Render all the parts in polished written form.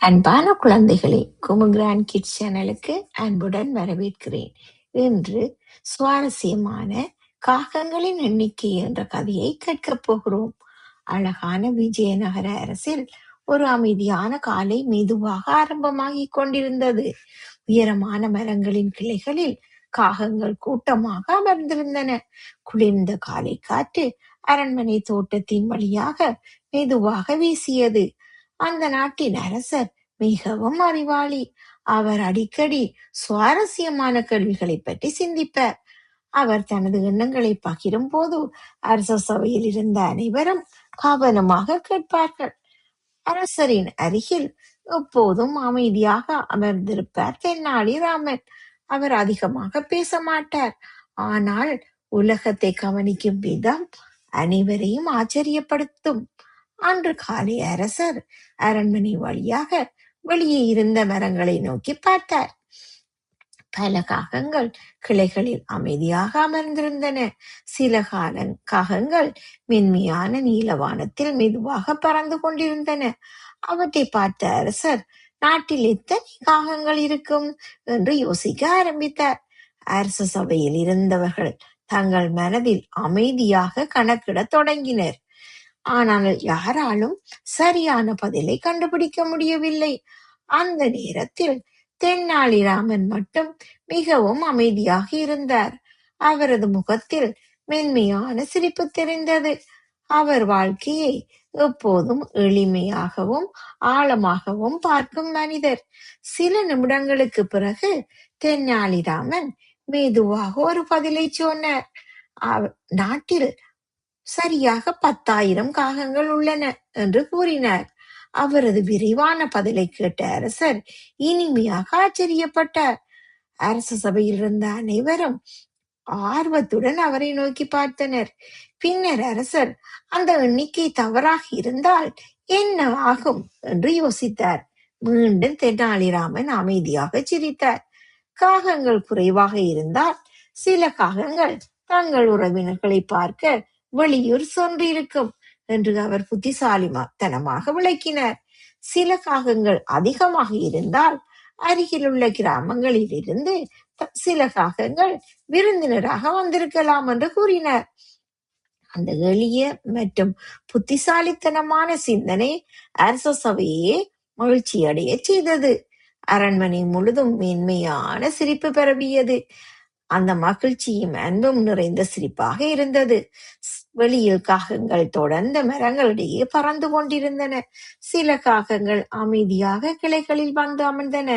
அன்பான குழந்தைகளே, குமு grand kids சேனலுக்கு அன்புடன் வரவேற்கிறேன். இன்று சுவாரஸ்யமான காகங்களின் எண்ணிக்கை என்ற கதையை கேட்கப் போகிறோம். அழகான விஜயநகர அரசில் ஒரு அமைதியான காலை மெதுவாக ஆரம்பமாகிக் கொண்டிருந்தது. உயரமான மரங்களின் கிளைகளில் காகங்கள் கூட்டமாக அமர்ந்திருந்தன. குளிர்ந்த காலை காற்று அரண்மனை தோட்டத்தின் வழியாக மெதுவாக வீசியது. அந்த நாட்டின் அரசர் மிகவும் அறிவாளி. அவர் அடிக்கடி சுவாரஸ்யமான கேள்விகளை பற்றி சிந்திப்பார். அவர் தனது எண்ணங்களை பகிரும் போது அரச சபையில் இருந்த அனைவரும் கவனமாக கேட்பார்கள். அரசரின் அருகில் எப்போதும் அமைதியாக அமர்ந்திருப்பார் தென்னாலிராமன். அவர் அதிகமாக பேச மாட்டார். ஆனால் உலகத்தை கவனிக்கும் விதம் அனைவரையும் ஆச்சரியப்படுத்தும். அன்று காலை அரசர் அரண்மனை வழியாக வெளியே இருந்த மரங்களை நோக்கி பார்த்தார். பல காகங்கள் கிளைகளில் அமைதியாக அமர்ந்திருந்தன. சில காகங்கள் மென்மையான நீலவானத்தில் மெதுவாக பறந்து கொண்டிருந்தன. அவற்றை பார்த்த அரசர், நாட்டில் எத்தனை காகங்கள் இருக்கும் என்று யோசிக்க ஆரம்பித்தார். அரச சபையில் இருந்தவர்கள் தங்கள் மனதில் அமைதியாக கணக்கிடத் தொடங்கினர். ஆனால் யாராலும் சரியான பதிலை கண்டுபிடிக்க முடியவில்லை. அந்த நேரத்தில் தென்னாலிராமன் மட்டும் மிகவும் அமைதியாக இருந்தார். அவரது முகத்தில் மென்மையான சிரிப்பு தெரிந்தது. அவர் வாழ்க்கையை எப்போதும் எளிமையாகவும் ஆழமாகவும் பார்க்கும் மனிதர். சில நிமிடங்களுக்கு பிறகு தென்னாலிராமன் மெதுவாக ஒரு பதிலை சொன்னார். நாட்டில் சரியாக 10,000 காகங்கள் உள்ளன என்று கூறினார். அவரது விரிவான பதிலை கேட்ட அரசர் இனிமையாக ஆச்சரியப்பட்டார். அரச சபையில் இருந்த அனைவரும் ஆர்வத்துடன் அவரை நோக்கி பார்த்தனர். பின்னர் அரசர், அந்த எண்ணிக்கை தவறாக இருந்தால் என்ன ஆகும் என்று யோசித்தார். மீண்டும் தெனாலிராமன் அமைதியாக சிரித்தார். காகங்கள் குறைவாக இருந்தால் சில காகங்கள் தங்கள் உறவினர்களை பார்க்க வெளியூர் சென்றிருக்கும் என்று அவர் புத்திசாலித்தனமாக விளக்கினார். சில காகங்கள் அதிகமாக இருந்தால் அருகில் உள்ள கிராமங்களில் இருந்து சில காகங்கள் விருந்தினராக வந்திருக்கலாம் என்று கூறினார். அந்த எளிய மற்றும் புத்திசாலித்தனமான சிந்தனை அரச சபையே மகிழ்ச்சி அடைய செய்தது. அரண்மனை முழுதும் மென்மையான சிரிப்பு பரவியது. அந்த மகிழ்ச்சியும் அன்பும் நிறைந்த சிரிப்பாக இருந்தது. வெளியில் காகங்கள் தொடர்ந்த மரங்களிடையே பறந்து கொண்டிருந்தன. சில காகங்கள் அமைதியாக கிளைகளில் வந்து அமர்ந்தன.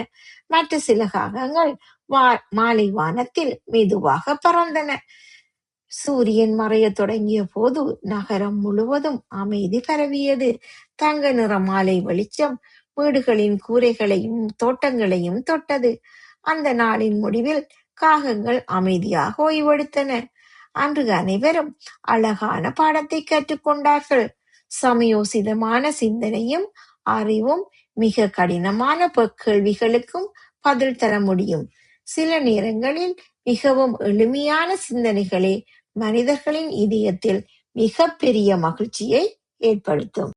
மற்ற சில காகங்கள் மாலை வானத்தில் மெதுவாக பறந்தன. சூரியன் மறைய தொடங்கிய போது நகரம் முழுவதும் அமைதி பரவியது. தங்க நிற மாலை வெளிச்சம் வீடுகளின் கூரைகளையும் தோட்டங்களையும் தொட்டது. அந்த நாளின் முடிவில் காகங்கள் அமைதியாக ஓய்வெடுத்தன. அன்று அனைவரும் அழகான பாடத்தை கற்றுக்கொண்டார்கள். சமயோசிதமான சிந்தனையும் அறிவும் மிக கடினமான கேள்விகளுக்கும் பதில் தர முடியும். சில நேரங்களில் மிகவும் எளிமையான சிந்தனைகளே மனிதர்களின் இதயத்தில் மிகப்பெரிய மகிழ்ச்சியை ஏற்படுத்தும்.